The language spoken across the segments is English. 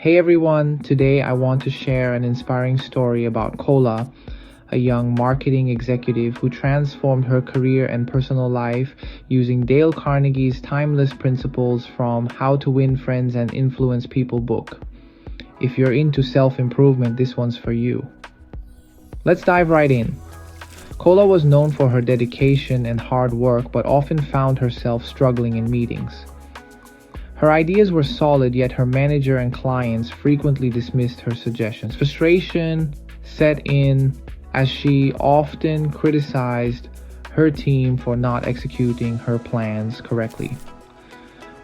Hey everyone, today I want to share an inspiring story about Khola, a young marketing executive who transformed her career and personal life using Dale Carnegie's timeless principles from How to Win Friends and Influence People book. If you're into self-improvement, this one's for you. Let's dive right in. Khola was known for her dedication and hard work, but often found herself struggling in meetings. Her ideas were solid, yet her manager and clients frequently dismissed her suggestions. Frustration set in as she often criticized her team for not executing her plans correctly.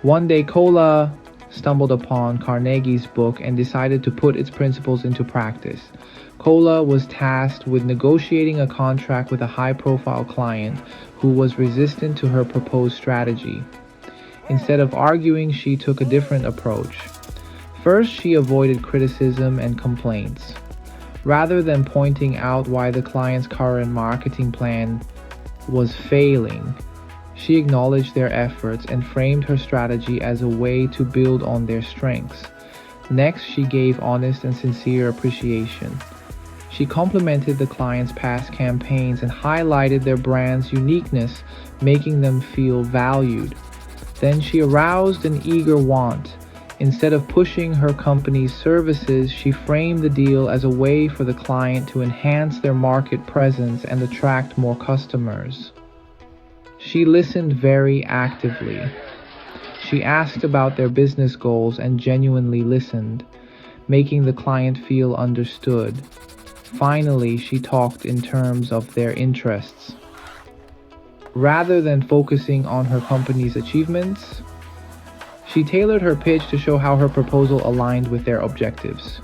One day, Khola stumbled upon Carnegie's book and decided to put its principles into practice. Khola was tasked with negotiating a contract with a high-profile client who was resistant to her proposed strategy. Instead of arguing, she took a different approach. First, she avoided criticism and complaints. Rather than pointing out why the client's current marketing plan was failing, she acknowledged their efforts and framed her strategy as a way to build on their strengths. Next, she gave honest and sincere appreciation. She complimented the client's past campaigns and highlighted their brand's uniqueness, making them feel valued. Then she aroused an eager want. Instead of pushing her company's services, she framed the deal as a way for the client to enhance their market presence and attract more customers. She listened very actively. She asked about their business goals and genuinely listened, making the client feel understood. Finally, she talked in terms of their interests. Rather than focusing on her company's achievements, she tailored her pitch to show how her proposal aligned with their objectives.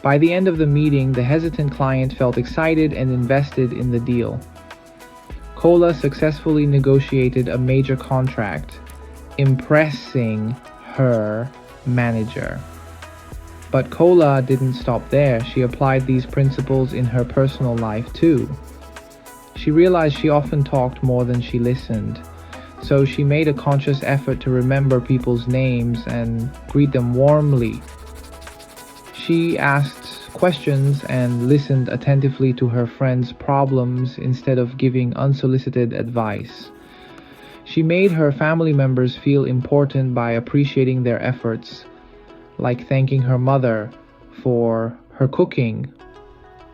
By the end of the meeting, the hesitant client felt excited and invested in the deal. Khola successfully negotiated a major contract, impressing her manager. But Khola didn't stop there. She applied these principles in her personal life too. She realized she often talked more than she listened, so she made a conscious effort to remember people's names and greet them warmly. She asked questions and listened attentively to her friends' problems instead of giving unsolicited advice. She made her family members feel important by appreciating their efforts, like thanking her mother for her cooking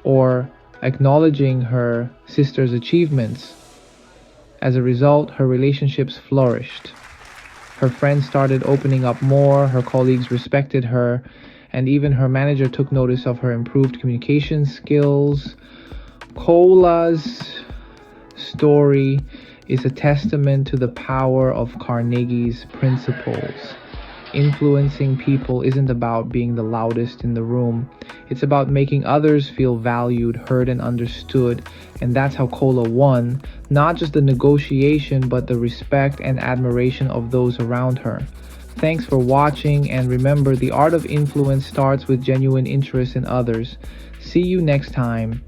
or acknowledging her sister's achievements. As a result, her relationships flourished. Her friends started opening up more, her colleagues respected her, and even her manager took notice of her improved communication skills. Khola's story is a testament to the power of Carnegie's principles. Influencing people isn't about being the loudest in the room. It's about making others feel valued, heard, and understood. And that's how Khola won, not just the negotiation, but the respect and admiration of those around her. Thanks for watching, and remember, the art of influence starts with genuine interest in others. See you next time.